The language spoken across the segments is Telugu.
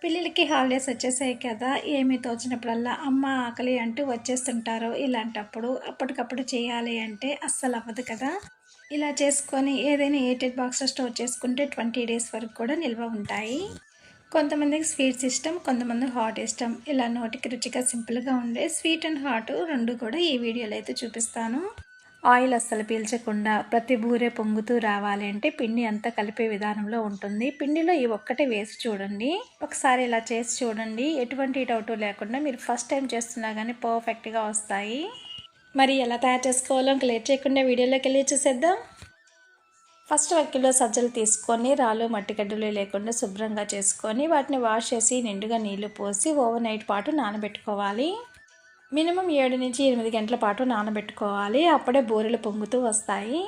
పిల్లలకి హాలిడేస్ వచ్చేసాయి కదా, ఏమీ తోచినప్పుడల్లా అమ్మ ఆకలి అంటూ వచ్చేస్తుంటారు. ఇలాంటప్పుడు అప్పటికప్పుడు చేయాలి అంటే అస్సలు అవ్వదు కదా. ఇలా చేసుకొని ఏదైనా ఎయిటెడ్ బాక్స్లో స్టోర్ చేసుకుంటే 20 డేస్ వరకు కూడా నిల్వ ఉంటాయి. కొంతమందికి స్వీట్స్ ఇష్టం, కొంతమందికి హాట్ ఇష్టం. ఇలా నోటికి రుచిగా సింపుల్గా ఉండే స్వీట్ అండ్ హాట్ రెండు కూడా ఈ వీడియోలో అయితే చూపిస్తాను. ఆయిల్ అస్సలు పీల్చకుండా ప్రతి బూరె పొంగుతూ రావాలి అంటే పిండి అంతా కలిపే విధానంలో ఉంటుంది. పిండిలో ఈ ఒక్కటే వేసి చూడండి, ఒకసారి ఇలా చేసి చూడండి. ఎటువంటి డౌట్ లేకుండా మీరు ఫస్ట్ టైం చేస్తున్నా కానీ పర్ఫెక్ట్గా వస్తాయి. మరి ఎలా తయారు చేసుకోవాలో ఇంకా లేట్ చేయకుండా వీడియోలోకి వెళ్ళి చూసేద్దాం. ఫస్ట్ 1 కిలో సజ్జలు తీసుకొని రాళ్ళు మట్టిగడ్డలు లేకుండా శుభ్రంగా చేసుకొని వాటిని వాష్ చేసి నిండుగా నీళ్లు పోసి ఓవర్ నైట్ పాటు నానబెట్టుకోవాలి. మినిమం 7 నుంచి 8 గంటల పాటు నానబెట్టుకోవాలి. అప్పుడే బూరెలు పొంగుతూ వస్తాయి.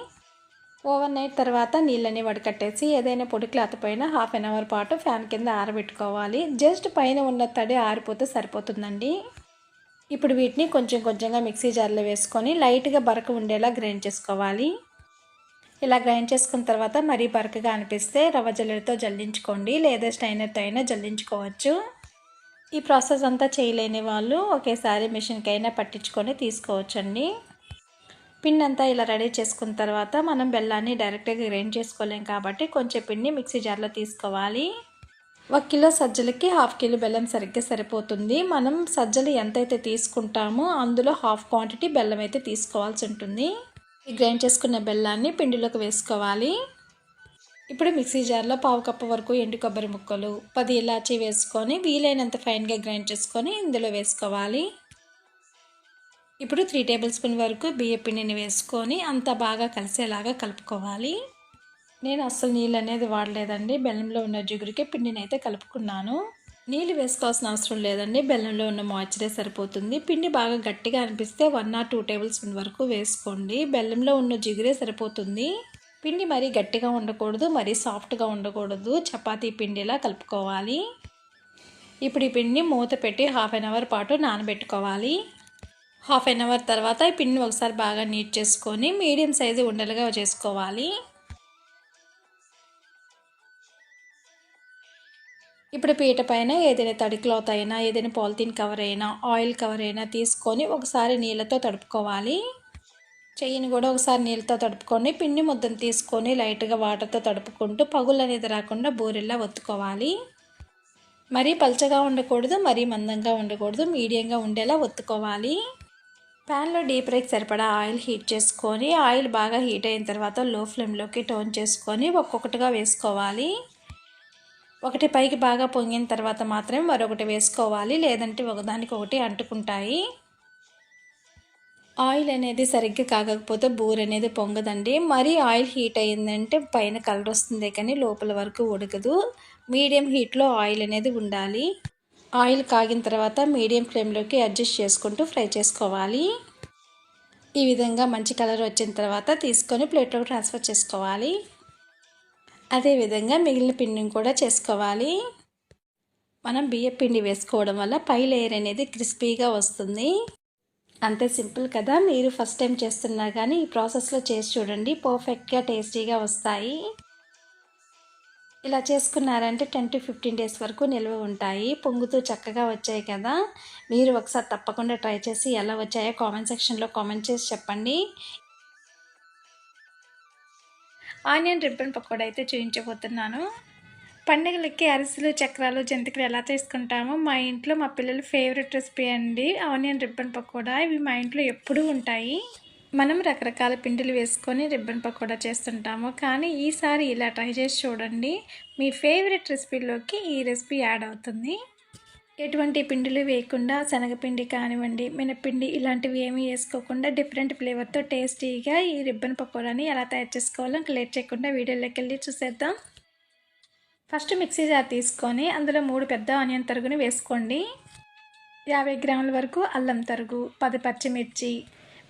ఓవర్ నైట్ తర్వాత నీళ్ళని వడకట్టేసి ఏదైనా పొడి క్లాత్ పైన హాఫ్ అన్ అవర్ పాటు ఫ్యాన్ కింద ఆరబెట్టుకోవాలి. జస్ట్ పైన ఉన్న తడి ఆరిపోతే సరిపోతుందండి. ఇప్పుడు వీటిని కొంచెం కొంచెంగా మిక్సీ జార్లో వేసుకొని లైట్గా బరక ఉండేలా గ్రైండ్ చేసుకోవాలి. ఇలా గ్రైండ్ చేసుకున్న తర్వాత మరీ బరకగా అనిపిస్తే రవ్వ జల్లెడతో జల్లించుకోండి, లేదా స్టైనర్తో అయినా జల్లించుకోవచ్చు. ఈ ప్రాసెస్ అంతా చేయలేని వాళ్ళు ఒకేసారి మిషన్కి అయినా పట్టించుకొని తీసుకోవచ్చండి. పిండి అంతా ఇలా రెడీ చేసుకున్న తర్వాత మనం బెల్లాన్ని డైరెక్ట్గా గ్రైండ్ చేసుకోలేం కాబట్టి కొంచెం పిండి మిక్సీ జార్లో తీసుకోవాలి. 1 కిలో సజ్జలకి హాఫ్ కిలో బెల్లం సరిగ్గా సరిపోతుంది. మనం సజ్జలు ఎంతైతే తీసుకుంటామో అందులో హాఫ్ క్వాంటిటీ బెల్లం అయితే తీసుకోవాల్సి ఉంటుంది. ఈ గ్రైండ్ చేసుకున్న బెల్లాన్ని పిండిలోకి వేసుకోవాలి. ఇప్పుడు మిక్సీ జార్లో 1/2 కప్పు వరకు ఎండు కొబ్బరి ముక్కలు, 10 ఇలాచీ వేసుకొని వీలైనంత ఫైన్గా గ్రైండ్ చేసుకొని ఇందులో వేసుకోవాలి. ఇప్పుడు 3 టేబుల్ స్పూన్ వరకు బియ్య పిండిని వేసుకొని అంతా బాగా కలిసేలాగా కలుపుకోవాలి. నేను అస్సలు నీళ్ళు అనేది వాడలేదండి, బెల్లంలో ఉన్న జిగురుకే పిండిని అయితే కలుపుకున్నాను. నీళ్ళు వేసుకోవాల్సిన అవసరం లేదండి, బెల్లంలో ఉన్న మాయిశ్చరే సరిపోతుంది. పిండి బాగా గట్టిగా అనిపిస్తే 1 or 2 టేబుల్ స్పూన్ వరకు వేసుకోండి. బెల్లంలో ఉన్న జిగురే సరిపోతుంది. పిండి మరీ గట్టిగా ఉండకూడదు, మరీ సాఫ్ట్గా ఉండకూడదు. చపాతీ పిండిలా కలుపుకోవాలి. ఇప్పుడు ఈ పిండిని మూత పెట్టి హాఫ్ అన్ అవర్ పాటు నానబెట్టుకోవాలి. హాఫ్ అన్ అవర్ తర్వాత ఈ పిండిని ఒకసారి బాగా నీట్ చేసుకొని మీడియం సైజు ఉండలుగా చేసుకోవాలి. ఇప్పుడు పీట పైన ఏదైనా తడి క్లాత్ అయినా, ఏదైనా పాలిథిన్ కవర్ అయినా, ఆయిల్ కవర్ అయినా తీసుకొని ఒకసారి నీళ్ళతో తడుపుకోవాలి. చెయ్యిని కూడా ఒకసారి నీళ్ళతో తడుపుకొని పిండి ముద్దను తీసుకొని లైట్గా వాటర్తో తడుపుకుంటూ పగులు అనేది రాకుండా బూరెల్లా ఒత్తుకోవాలి. మరీ పల్చగా ఉండకూడదు, మరీ మందంగా ఉండకూడదు, మీడియంగా ఉండేలా ఒత్తుకోవాలి. ప్యాన్లో డీప్ ఫ్రైకి సరిపడా ఆయిల్ హీట్ చేసుకొని ఆయిల్ బాగా హీట్ అయిన తర్వాత లో ఫ్లేమ్లోకి టర్న్ చేసుకొని ఒక్కొక్కటిగా వేసుకోవాలి. ఒకటి పైకి బాగా పొంగిన తర్వాత మాత్రమే మరొకటి వేసుకోవాలి, లేదంటే ఒకదానికొకటి అంటుకుంటాయి. ఆయిల్ అనేది సరిగ్గా కాగకపోతే బూరె అనేది పొంగదండి. మరీ ఆయిల్ హీట్ అయ్యిందంటే పైన కలర్ వస్తుంది కానీ లోపల వరకు ఉడకదు. మీడియం హీట్లో ఆయిల్ అనేది ఉండాలి. ఆయిల్ కాగిన తర్వాత మీడియం ఫ్లేమ్లోకి అడ్జస్ట్ చేసుకుంటూ ఫ్రై చేసుకోవాలి. ఈ విధంగా మంచి కలర్ వచ్చిన తర్వాత తీసుకొని ప్లేట్లోకి ట్రాన్స్ఫర్ చేసుకోవాలి. అదేవిధంగా మిగిలిన పిండిని కూడా చేసుకోవాలి. మనం బియ్య పిండి వేసుకోవడం వల్ల పై లేయర్ అనేది క్రిస్పీగా వస్తుంది. అంతే సింపుల్ కదా. మీరు ఫస్ట్ టైం చేస్తున్నా కానీ ఈ ప్రాసెస్లో చేసి చూడండి, పర్ఫెక్ట్గా టేస్టీగా వస్తాయి. ఇలా చేసుకున్నారంటే 10 to 15 డేస్ వరకు నిల్వ ఉంటాయి. పొంగుతూ చక్కగా వచ్చాయి కదా. మీరు ఒకసారి తప్పకుండా ట్రై చేసి ఎలా వచ్చాయో కామెంట్ సెక్షన్లో కామెంట్ చేసి చెప్పండి. ఆనియన్ రిబ్బన్ పకోడా అయితే చూపించబోతున్నాను. పండుగలకి అరిసెలు, చక్రాలు, జంతికలు ఎలా చేసుకుంటామో మా ఇంట్లో మా పిల్లల ఫేవరెట్ రెసిపీ అండి ఆనియన్ రిబ్బన్ పకోడా. ఇవి మా ఇంట్లో ఎప్పుడూ ఉంటాయి. మనం రకరకాల పిండిలు వేసుకొని రిబ్బన్ పకోడా చేస్తుంటాము, కానీ ఈసారి ఇలా ట్రై చేసి చూడండి. మీ ఫేవరెట్ రెసిపీలోకి ఈ రెసిపీ యాడ్ అవుతుంది. ఎటువంటి పిండిలు వేయకుండా శనగపిండి కానివ్వండి, మినపిండి ఇలాంటివి ఏమీ వేసుకోకుండా డిఫరెంట్ ఫ్లేవర్తో టేస్టీగా ఈ రిబ్బన్ పకోడాని ఎలా తయారు చేసుకోవాలో ఇంకా లేట్ చేయకుండా వీడియోలోకి వెళ్ళి చూసేద్దాం. ఫస్ట్ మిక్సీ జార్ తీసుకొని అందులో 3 పెద్ద ఆనియన్ తరుగుని వేసుకోండి. 50 గ్రాముల వరకు అల్లం తరుగు, 10 పచ్చిమిర్చి,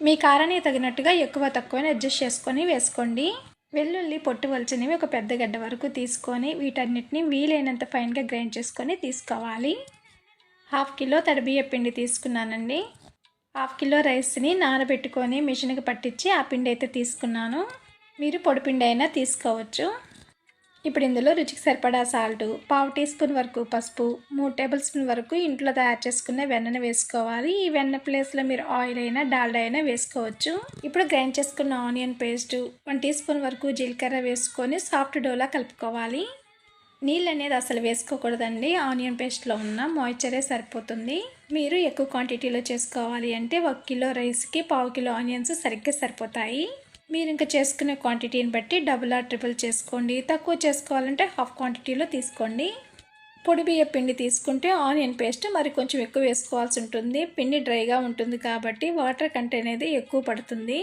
మీ కారానికి తగినట్టుగా ఎక్కువ తక్కువని అడ్జస్ట్ చేసుకొని వేసుకోండి. వెల్లుల్లి పొట్టు వలిచినవి ఒక పెద్ద గడ్డ వరకు తీసుకొని వీటన్నిటిని వీలైనంత ఫైన్గా గ్రైండ్ చేసుకొని తీసుకోవాలి. 1/2 కిలో తడి బియ్య పిండి తీసుకున్నానండి. 1/2 కిలో రైస్ని నానబెట్టుకొని మిషన్కి పట్టించి ఆ పిండి అయితే తీసుకున్నాను. మీరు పొడిపిండి అయినా తీసుకోవచ్చు. ఇప్పుడు ఇందులో రుచికి సరిపడా సాల్టు, పావు టీ స్పూన్ వరకు పసుపు, 3 టేబుల్ స్పూన్ వరకు ఇంట్లో తయారు చేసుకున్న వెన్నను వేసుకోవాలి. ఈ వెన్న ప్లేస్లో మీరు ఆయిల్ అయినా డాల్డా అయినా వేసుకోవచ్చు. ఇప్పుడు గ్రైండ్ చేసుకున్న ఆనియన్ పేస్టు, 1 టీ స్పూన్ వరకు జీలకర్ర వేసుకొని సాఫ్ట్ డోలా కలుపుకోవాలి. నీళ్ళు అనేది అసలు వేసుకోకూడదండి. ఆనియన్ పేస్ట్లో ఉన్న మాయిశ్చరే సరిపోతుంది. మీరు ఎక్కువ క్వాంటిటీలో చేసుకోవాలి అంటే 1 కిలో రైస్కి పావు కిలో ఆనియన్స్ సరిగ్గా సరిపోతాయి. మీరు ఇంకా చేసుకునే క్వాంటిటీని బట్టి డబుల్ ఆర్ ట్రిపుల్ చేసుకోండి. తక్కువ చేసుకోవాలంటే హాఫ్ క్వాంటిటీలో తీసుకోండి. పొడి బియ్య పిండి తీసుకుంటే ఆనియన్ పేస్ట్ మరి కొంచెం ఎక్కువ వేసుకోవాల్సి ఉంటుంది. పిండి డ్రైగా ఉంటుంది కాబట్టి వాటర్ కంటెంట్ అనేది ఎక్కువ పడుతుంది.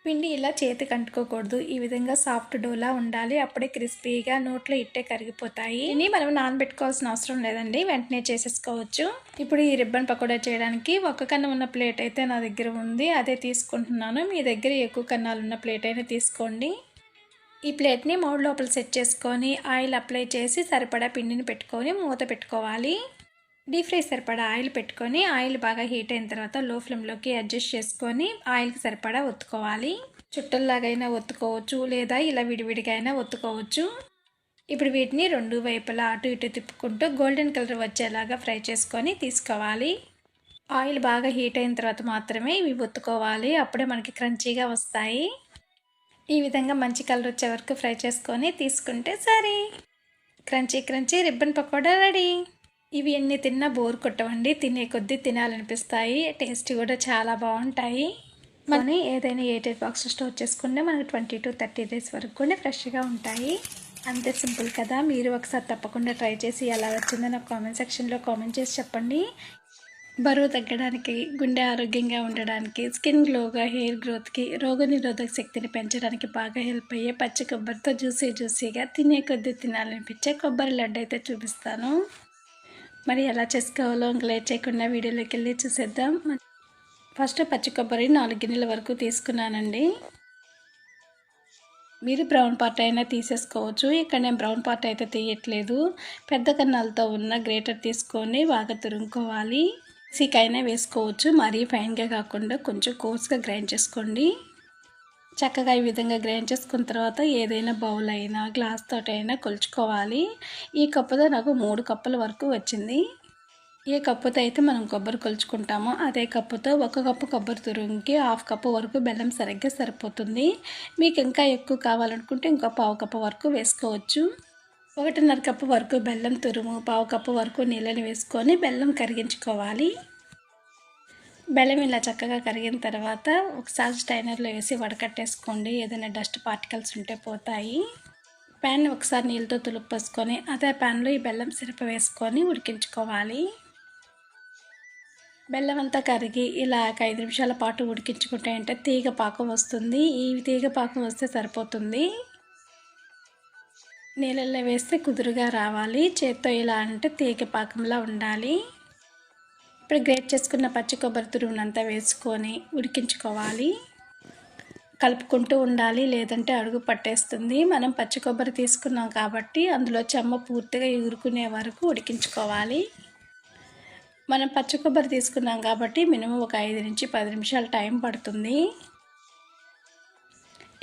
పిండి ఇలా చేతికి అంటుకోకూడదు. ఈ విధంగా సాఫ్ట్ డోలా ఉండాలి. అప్పుడే క్రిస్పీగా నోట్లో ఇట్టే కరిగిపోతాయి. ఇని మనం నానబెట్టుకోవాల్సిన అవసరం లేదండి, వెంటనే చేసేసుకోవచ్చు. ఇప్పుడు ఈ రిబ్బన్ పకోడా చేయడానికి ఒక కన్నం ఉన్న ప్లేట్ అయితే నా దగ్గర ఉంది, అదే తీసుకుంటున్నాను. మీ దగ్గర ఎక్కువ కన్నాలు ఉన్న ప్లేట్ అయినా తీసుకోండి. ఈ ప్లేట్ని మౌడ్ లోపల సెట్ చేసుకొని ఆయిల్ అప్లై చేసి సరిపడా పిండిని పెట్టుకొని మూత పెట్టుకోవాలి. డీప్ ఫ్రై సరిపడా ఆయిల్ పెట్టుకొని ఆయిల్ బాగా హీట్ అయిన తర్వాత లో ఫ్లేమ్లోకి అడ్జస్ట్ చేసుకొని ఆయిల్కి సరిపడా ఒత్తుకోవాలి. చుట్టల్లాగైనా ఒత్తుకోవచ్చు లేదా ఇలా విడివిడిగా అయినా ఒత్తుకోవచ్చు. ఇప్పుడు వీటిని రెండు వైపులా అటు ఇటు తిప్పుకుంటూ గోల్డెన్ కలర్ వచ్చేలాగా ఫ్రై చేసుకొని తీసుకోవాలి. ఆయిల్ బాగా హీట్ అయిన తర్వాత మాత్రమే ఇవి ఒత్తుకోవాలి, అప్పుడే మనకి క్రంచీగా వస్తాయి. ఈ విధంగా మంచి కలర్ వచ్చే వరకు ఫ్రై చేసుకొని తీసుకుంటే సరే, క్రంచీ రిబ్బన్ పకోడా రెడీ. ఇవి ఎన్ని తిన్నా బోర్ కొట్టవండి, తినే కొద్దీ తినాలనిపిస్తాయి. టేస్ట్ కూడా చాలా బాగుంటాయి. మనం ఏదైనా ఎయిర్ బాక్స్ స్టోర్ చేసుకుంటే మనకు 20 to 30 days వరకు కూడా ఫ్రెష్గా ఉంటాయి. అంతే సింపుల్ కదా. మీరు ఒకసారి తప్పకుండా ట్రై చేసి ఎలా వచ్చిందో నాకు కామెంట్ సెక్షన్లో కామెంట్ చేసి చెప్పండి. బరువు తగ్గడానికి, గుండె ఆరోగ్యంగా ఉండడానికి, స్కిన్ గ్లోగా, హెయిర్ గ్రోత్కి, రోగనిరోధక శక్తిని పెంచడానికి బాగా హెల్ప్ అయ్యే పచ్చి కొబ్బరితో జ్యూసీగా తినే కొద్దీ తినాలనిపించే కొబ్బరి లడ్డు అయితే చూపిస్తాను. మరి ఎలా చేసుకోవాలో ఇంకా లేట్ చేయకుండా వీడియోలోకి వెళ్ళి చూసేద్దాం. ఫస్ట్ పచ్చి కొబ్బరి 4 గిన్నెల వరకు తీసుకున్నానండి. మీరు బ్రౌన్ పార్ట్ అయినా తీసేసుకోవచ్చు. ఇక్కడ నేను బ్రౌన్ పార్ట్ అయితే తీయట్లేదు. పెద్ద కన్నాలతో ఉన్న గ్రేటర్ తీసుకొని బాగా తురుముకోవాలి. మిక్సీకైనా వేసుకోవచ్చు, మరీ ఫైన్గా కాకుండా కొంచెం కోర్స్గా గ్రైండ్ చేసుకోండి. చక్కగా ఈ విధంగా గ్రైండ్ చేసుకున్న తర్వాత ఏదైనా బౌల్ అయినా గ్లాస్ తోటైనా కొలుచుకోవాలి. ఈ కప్పుతో నాకు 3 కప్పుల వరకు వచ్చింది. ఏ కప్పుతో అయితే మనం కొబ్బరి కొలుచుకుంటామో అదే కప్పుతో 1 కప్పు కొబ్బరి తురుముకి 1/2 కప్పు వరకు బెల్లం సరిగ్గా సరిపోతుంది. మీకు ఇంకా ఎక్కువ కావాలనుకుంటే ఇంకో 1/2 కప్పు వరకు వేసుకోవచ్చు. 1.5 కప్పు వరకు బెల్లం తురుము, 1/2 కప్పు వరకు నీళ్ళని వేసుకొని బెల్లం కరిగించుకోవాలి. బెల్లం ఇలా చక్కగా కరిగిన తర్వాత ఒకసారి స్టైనర్లో వేసి వడకట్టేసుకోండి. ఏదైనా డస్ట్ పార్టికల్స్ ఉంటే పోతాయి. ప్యాన్ ఒకసారి నీళ్ళతో తులుపుకొని అదే ప్యాన్లో ఈ బెల్లం సిరప్ వేసుకొని ఉడికించుకోవాలి. బెల్లం అంతా కరిగి ఇలా 5 నిమిషాల పాటు ఉడికించుకుంటే అంటే తీగ పాకం వస్తుంది. ఈ తీగ పాకం వస్తే సరిపోతుంది. నీళ్ళల్లో వేస్తే కుదురుగా రావాలి. చేత్తో ఇలా అంటే తీగ పాకంలా ఉండాలి. ఇప్పుడు గ్రేట్ చేసుకున్న పచ్చి కొబ్బరి తురుమునంతా వేసుకొని ఉడికించుకోవాలి. కలుపుకుంటూ ఉండాలి, లేదంటే అడుగు పట్టేస్తుంది. మనం పచ్చి కొబ్బరి తీసుకున్నాం కాబట్టి అందులో చెమ్మ పూర్తిగా ఎగురుకునే వరకు ఉడికించుకోవాలి. మనం పచ్చి కొబ్బరి తీసుకున్నాం కాబట్టి మినిమం ఒక 5 నుంచి 10 నిమిషాలు టైం పడుతుంది.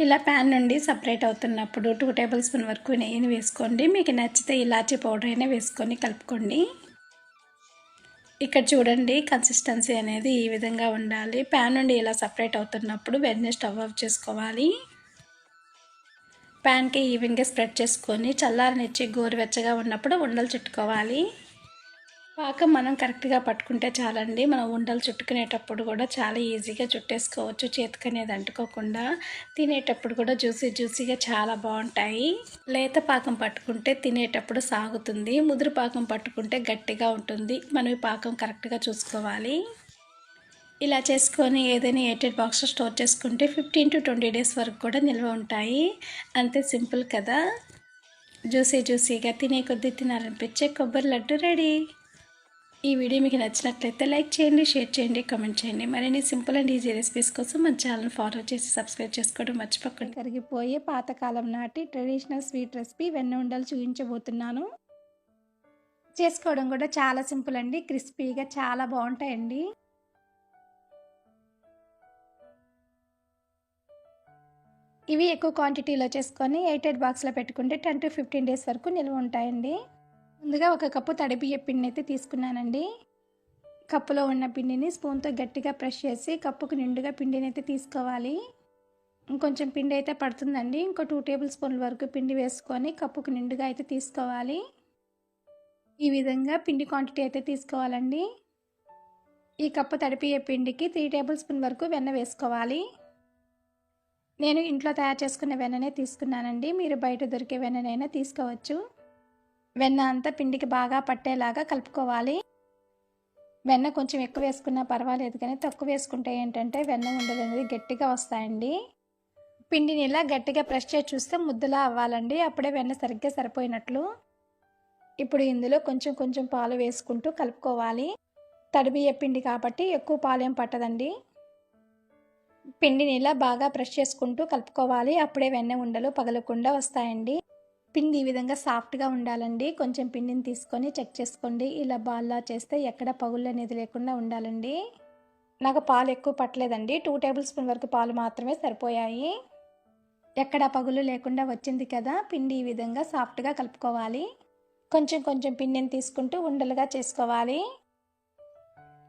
ఇలా ప్యాన్ నుండి సపరేట్ అవుతున్నప్పుడు 2 టేబుల్ స్పూన్ వరకు నెయ్యిని వేసుకోండి. మీకు నచ్చితే ఇలాచీ పౌడర్ అయినా వేసుకొని కలుపుకోండి. ఇక్కడ చూడండి, కన్సిస్టెన్సీ అనేది ఈ విధంగా ఉండాలి. ప్యాన్ నుండి ఇలా సపరేట్ అవుతున్నప్పుడు వెంటనే స్టవ్ ఆఫ్ చేసుకోవాలి. ప్యాన్కి ఈవెన్గా స్ప్రెడ్ చేసుకొని చల్లారనిచ్చి గోరువెచ్చగా ఉన్నప్పుడు ఉండలు చుట్టుకోవాలి. పాకం మనం కరెక్ట్గా పట్టుకుంటే చాలండి. మనం ఉండలు చుట్టుకునేటప్పుడు కూడా చాలా ఈజీగా చుట్టేసుకోవచ్చు, చేతికి అనేది అంటుకోకుండా. తినేటప్పుడు కూడా జ్యూసీగా చాలా బాగుంటాయి. లేత పాకం పట్టుకుంటే తినేటప్పుడు సాగుతుంది, ముదురు పాకం పట్టుకుంటే గట్టిగా ఉంటుంది. మనం ఈ పాకం కరెక్ట్గా చూసుకోవాలి. ఇలా చేసుకొని ఏదైనా ఎయిటెడ్ బాక్స్లో స్టోర్ చేసుకుంటే 15 to 20 days వరకు కూడా నిల్వ ఉంటాయి. అంతే సింపుల్ కదా. జ్యూసీగా తినే కొద్దీ తినాలనిపించే కొబ్బరి లడ్డు రెడీ. ఈ వీడియో మీకు నచ్చినట్లయితే లైక్ చేయండి, షేర్ చేయండి, కామెంట్ చేయండి. మరిన్ని సింపుల్ అండ్ ఈజీ రెసిపీస్ కోసం మన ఛానల్ ఫాలో చేసి సబ్స్క్రైబ్ చేసుకోవడం మర్చిపోకండి. కరిగిపోయే పాతకాలం నాటి ట్రెడిషనల్ స్వీట్ రెసిపీ వెన్న ఉండలు చూపించబోతున్నాను. చేసుకోవడం కూడా చాలా సింపుల్ అండి, క్రిస్పీగా చాలా బాగుంటాయండి. ఇవి ఎక్కువ క్వాంటిటీలో చేసుకొని ఎయిటెడ్ బాక్స్లో పెట్టుకుంటే 10 to 15 డేస్ వరకు నిల్వ ఉంటాయండి. ముందుగా ఒక కప్పు తడి బియ్య పిండిని అయితే తీసుకున్నానండి. కప్పులో ఉన్న పిండిని స్పూన్తో గట్టిగా ప్రెస్ చేసి కప్పుకు నిండుగా పిండిని అయితే తీసుకోవాలి. ఇంకొంచెం పిండి అయితే పడుతుందండి. ఇంకో 2 టేబుల్ స్పూన్ల వరకు పిండి వేసుకొని కప్పుకు నిండుగా అయితే తీసుకోవాలి. ఈ విధంగా పిండి క్వాంటిటీ అయితే తీసుకోవాలండి. ఈ కప్పు తడి బియ్య పిండికి 3 టేబుల్ స్పూన్ వరకు వెన్న వేసుకోవాలి. నేను ఇంట్లో తయారు చేసుకున్న వెన్ననే తీసుకున్నానండి. మీరు బయట దొరికే వెన్ననైనా తీసుకోవచ్చు. వెన్న అంతా పిండికి బాగా పట్టేలాగా కలుపుకోవాలి. వెన్న కొంచెం ఎక్కువ వేసుకున్నా పర్వాలేదు, కానీ తక్కువ వేసుకుంటే ఏంటంటే వెన్న ఉండలు అనేది గట్టిగా వస్తాయండి. పిండిని ఇలా గట్టిగా ప్రెస్ చేసి చూస్తే ముద్దలా అవ్వాలండి. అప్పుడే వెన్న సరిగ్గా సరిపోయినట్లు. ఇప్పుడు ఇందులో కొంచెం కొంచెం పాలు వేసుకుంటూ కలుపుకోవాలి. తడి బియ్య పిండి కాబట్టి ఎక్కువ పాలేం పట్టదండి. పిండిని ఇలా బాగా ప్రెస్ చేసుకుంటూ కలుపుకోవాలి. అప్పుడే వెన్న ఉండలు పగలకుండా వస్తాయండి. పిండి ఈ విధంగా సాఫ్ట్గా ఉండాలండి. కొంచెం పిండిని తీసుకొని చెక్ చేసుకోండి. ఇలా బాల్లా చేస్తే ఎక్కడ పగుళ్ళు అనేది లేకుండా ఉండాలండి. నాకు పాలు ఎక్కువ పట్టలేదండి. 2 టేబుల్ స్పూన్ వరకు పాలు మాత్రమే సరిపోయాయి. ఎక్కడ పగులు లేకుండా వచ్చింది కదా. పిండి ఈ విధంగా సాఫ్ట్గా కలుపుకోవాలి. కొంచెం కొంచెం పిండిని తీసుకుంటూ ఉండలుగా చేసుకోవాలి.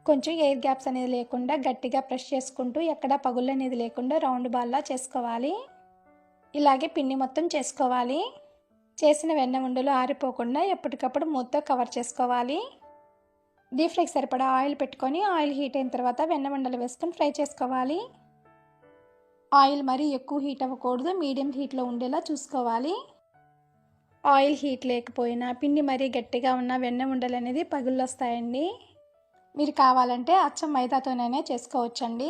కొంచెం ఎయిర్ గ్యాప్స్ అనేది లేకుండా గట్టిగా ప్రెస్ చేసుకుంటూ ఎక్కడ పగుళ్ళు అనేది లేకుండా రౌండ్ బాల్లా చేసుకోవాలి. ఇలాగే పిండి మొత్తం చేసుకోవాలి. చేసిన వెన్న ఉండలు ఆరిపోకుండా ఎప్పటికప్పుడు మూతతో కవర్ చేసుకోవాలి. డీప్ ఫ్రైకి సరిపడా ఆయిల్ పెట్టుకొని ఆయిల్ హీట్ అయిన తర్వాత వెన్న ఉండలు వేసుకొని ఫ్రై చేసుకోవాలి. ఆయిల్ మరీ ఎక్కువ హీట్ అవ్వకూడదు, మీడియం హీట్లో ఉండేలా చూసుకోవాలి. ఆయిల్ హీట్ లేకపోయినా పిండి మరీ గట్టిగా ఉన్న వెన్న ఉండలు అనేది పగుళ్ళు వస్తాయండి. మీరు కావాలంటే అచ్చం మైదాతోనైనా చేసుకోవచ్చండి.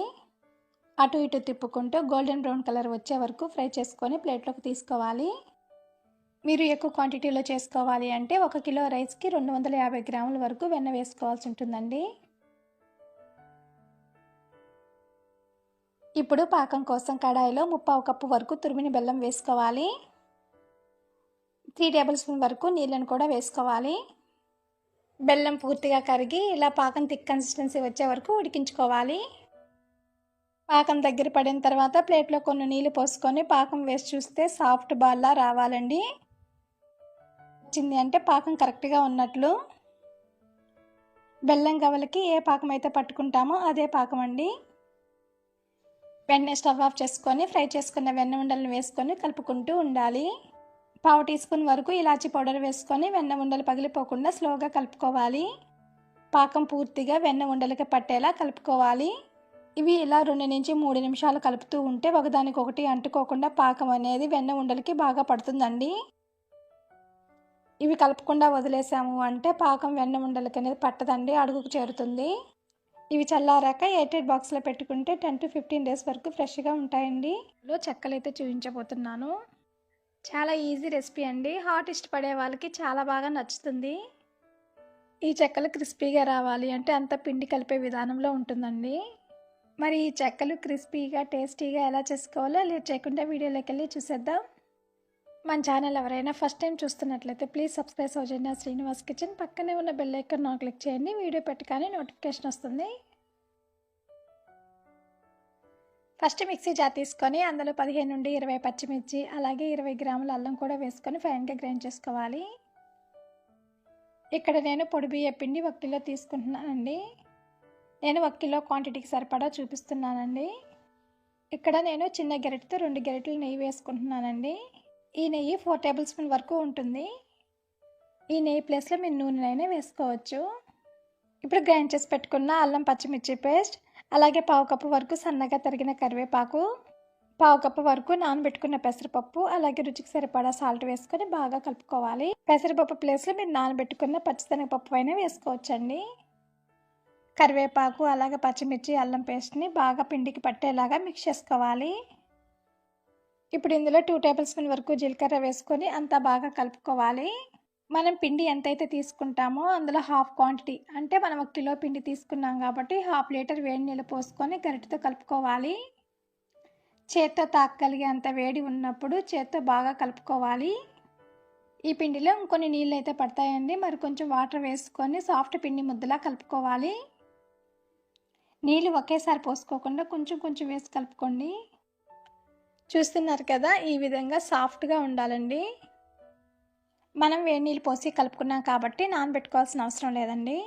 అటు ఇటు తిప్పుకుంటూ గోల్డెన్ బ్రౌన్ కలర్ వచ్చే వరకు ఫ్రై చేసుకొని ప్లేట్లోకి తీసుకోవాలి. మీరు ఎక్కువ క్వాంటిటీలో చేసుకోవాలి అంటే 1 కిలో రైస్కి 250 గ్రాముల వరకు వెన్న వేసుకోవాల్సి ఉంటుందండి. ఇప్పుడు పాకం కోసం కడాయిలో 1/2 కప్పు వరకు తురిమిన బెల్లం వేసుకోవాలి. 3 టేబుల్ స్పూన్ వరకు నీళ్ళను కూడా వేసుకోవాలి. బెల్లం పూర్తిగా కరిగి ఇలా పాకం థిక్ కన్సిస్టెన్సీ వచ్చే వరకు ఉడికించుకోవాలి. పాకం దగ్గర పడిన తర్వాత ప్లేట్లో కొన్ని నీళ్ళు పోసుకొని పాకం వేసి చూస్తే సాఫ్ట్ బాల్లా రావాలండి. వచ్చింది అంటే పాకం కరెక్ట్గా ఉన్నట్లు. బెల్లం గవలకి ఏ పాకం అయితే పట్టుకుంటామో అదే పాకం అండి. వెంటనే స్టవ్ ఆఫ్ చేసుకొని ఫ్రై చేసుకున్న వెన్న ఉండలను వేసుకొని కలుపుకుంటూ ఉండాలి. 1/2 టీ స్పూన్ వరకు ఇలాచీ పౌడర్ వేసుకొని వెన్న ఉండలు పగిలిపోకుండా స్లోగా కలుపుకోవాలి. పాకం పూర్తిగా వెన్న ఉండలకి పట్టేలా కలుపుకోవాలి. ఇవి ఇలా 2 నుంచి 3 నిమిషాలు కలుపుతూ ఉంటే ఒకదానికొకటి అంటుకోకుండా పాకం అనేది వెన్న ఉండలకి బాగా పడుతుందండి. ఇవి కలపకుండా వదిలేసాము అంటే పాకం వెన్న ఉండలకి అనేది పట్టదండి, అడుగుకు చేరుతుంది. ఇవి చల్లారాక ఎయిటెడ్ బాక్స్లో పెట్టుకుంటే 10 to 15 డేస్ వరకు ఫ్రెష్గా ఉంటాయండి. చెక్కలు అయితే చూపించబోతున్నాను. చాలా ఈజీ రెసిపీ అండి. హాట్ ఇష్టపడే వాళ్ళకి చాలా బాగా నచ్చుతుంది. ఈ చెక్కలు క్రిస్పీగా రావాలి అంటే అంత పిండి కలిపే విధానంలో ఉంటుందండి. మరి ఈ చెక్కలు క్రిస్పీగా టేస్టీగా ఎలా చేసుకోవాలో లేట్ చేయకుండా వీడియోలోకి వెళ్ళి చూసేద్దాం. మన ఛానల్ ఎవరైనా ఫస్ట్ టైం చూస్తున్నట్లయితే please subscribe Soujanya Srinivas kitchen. పక్కనే ఉన్న బెల్ ఐకాన్ క్లిక్ చేయండి. వీడియో పెట్టగానే నోటిఫికేషన్ వస్తుంది. ఫస్ట్ మిక్సీ జార్ తీసుకొని అందులో 15 నుండి 20 పచ్చిమిర్చి అలాగే 20 గ్రాముల అల్లం కూడా వేసుకొని ఫైన్గా గ్రైండ్ చేసుకోవాలి. ఇక్కడ నేను పొడి బియ్య పిండి 1 కిలో తీసుకుంటున్నానండి. నేను 1 కిలో క్వాంటిటీకి సరిపడా చూపిస్తున్నానండి. ఇక్కడ నేను చిన్న గరిటెతో 2 గరిటెలు నెయ్యి వేసుకుంటున్నానండి. ఈ నెయ్యి 4 టేబుల్ స్పూన్ వరకు ఉంటుంది. ఈ నెయ్యి ప్లేస్లో మీరు నూనెనైనా వేసుకోవచ్చు. ఇప్పుడు గ్రైండ్ చేసి పెట్టుకున్న అల్లం పచ్చిమిర్చి పేస్ట్, అలాగే 1/2 కప్పు వరకు సన్నగా తరిగిన కరివేపాకు, 1/2 కప్పు వరకు నానబెట్టుకున్న పెసరపప్పు, అలాగే రుచికి సరిపడా సాల్ట్ వేసుకొని బాగా కలుపుకోవాలి. పెసరపప్పు ప్లేస్లో మీరు నానబెట్టుకున్న పచ్చిశనగపప్పు అయినా వేసుకోవచ్చండి. కరివేపాకు అలాగే పచ్చిమిర్చి అల్లం పేస్ట్ని బాగా పిండికి పట్టేలాగా మిక్స్ చేసుకోవాలి. ఇప్పుడు ఇందులో 2 టేబుల్ స్పూన్ వరకు జీలకర్ర వేసుకొని అంతా బాగా కలుపుకోవాలి. మనం పిండి ఎంతైతే తీసుకుంటామో అందులో హాఫ్ క్వాంటిటీ, అంటే మనం 1 కిలో పిండి తీసుకున్నాం కాబట్టి 1/2 లీటర్ వేడి నీళ్ళు పోసుకొని గరిటెతో కలుపుకోవాలి. చేత్తో తాకగలిగేంత వేడి ఉన్నప్పుడు చేత్తో బాగా కలుపుకోవాలి. ఈ పిండిలో ఇంకొన్ని నీళ్ళు అయితే పడతాయండి. మరి కొంచెం వాటర్ వేసుకొని సాఫ్ట్ పిండి ముద్దలా కలుపుకోవాలి. నీళ్ళు ఒకేసారి పోసుకోకుండా కొంచెం కొంచెం వేసి కలుపుకోండి. చూస్తున్నారు కదా, ఈ విధంగా సాఫ్ట్గా ఉండాలండి. మనం వేడి నీళ్ళు పోసి కలుపుకున్నాం కాబట్టి నానబెట్టుకోవాల్సిన అవసరం లేదండి.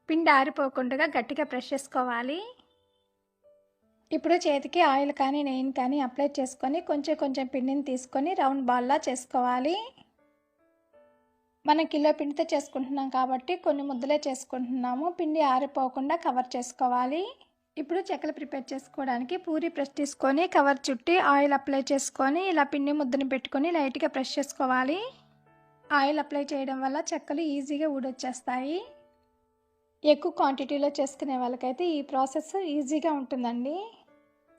పిండి ఆరిపోకుండా గట్టిగా ప్రెస్ చేసుకోవాలి. ఇప్పుడు చేతికి ఆయిల్ కానీ నెయ్యిని కానీ అప్లై చేసుకొని కొంచెం కొంచెం పిండిని తీసుకొని రౌండ్ బాల్లా చేసుకోవాలి. మనం కిలో పిండితో చేసుకుంటున్నాం కాబట్టి కొన్ని ముద్దలే చేసుకుంటున్నాము. పిండి ఆరిపోకుండా కవర్ చేసుకోవాలి. ఇప్పుడు చెక్కలు ప్రిపేర్ చేసుకోవడానికి పూరి ప్రెస్ తీసుకొని కవర్ చుట్టి ఆయిల్ అప్లై చేసుకొని ఇలా పిండి ముద్దను పెట్టుకొని లైట్గా ప్రెస్ చేసుకోవాలి. ఆయిల్ అప్లై చేయడం వల్ల చెక్కలు ఈజీగా ఊడొచ్చేస్తాయి. ఎక్కువ క్వాంటిటీలో చేసుకునే వాళ్ళకైతే ఈ ప్రాసెస్ ఈజీగా ఉంటుందండి.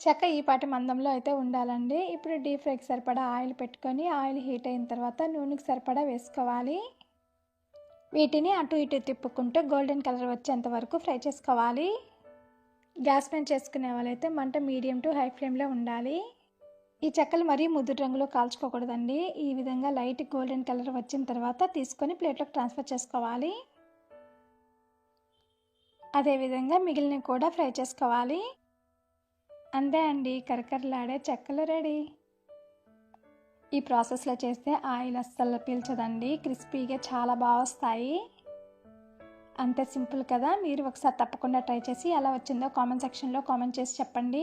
చెక్క ఈ పాటి మందంలో అయితే ఉండాలండి. ఇప్పుడు డీప్ ఫ్రైకి సరిపడా ఆయిల్ పెట్టుకొని ఆయిల్ హీట్ అయిన తర్వాత నూనెకి సరిపడా వేసుకోవాలి. వీటిని అటు ఇటు తిప్పుకుంటూ గోల్డెన్ కలర్ వచ్చేంత వరకు ఫ్రై చేసుకోవాలి. గ్యాస్ పైన చేసుకునే వాళ్ళైతే మంట మీడియం టు హై ఫ్లేమ్లో ఉండాలి. ఈ చెక్కలు మరీ ముదురు రంగులో కాల్చుకోకూడదండి. ఈ విధంగా లైట్ గోల్డెన్ కలర్ వచ్చిన తర్వాత తీసుకొని ప్లేట్లోకి ట్రాన్స్ఫర్ చేసుకోవాలి. అదేవిధంగా మిగిలినవి కూడా ఫ్రై చేసుకోవాలి. అంతే అండి, కరకరలాడే చెక్కలు రెడీ. ఈ ప్రాసెస్లో చేస్తే ఆయిల్ అస్సలు పీల్చదండి. క్రిస్పీగా చాలా బాగా వస్తాయి. అంతే సింపుల్ కదా. మీరు ఒకసారి తప్పకుండా ట్రై చేసి ఎలా వచ్చిందో కామెంట్ సెక్షన్లో కామెంట్ చేసి చెప్పండి.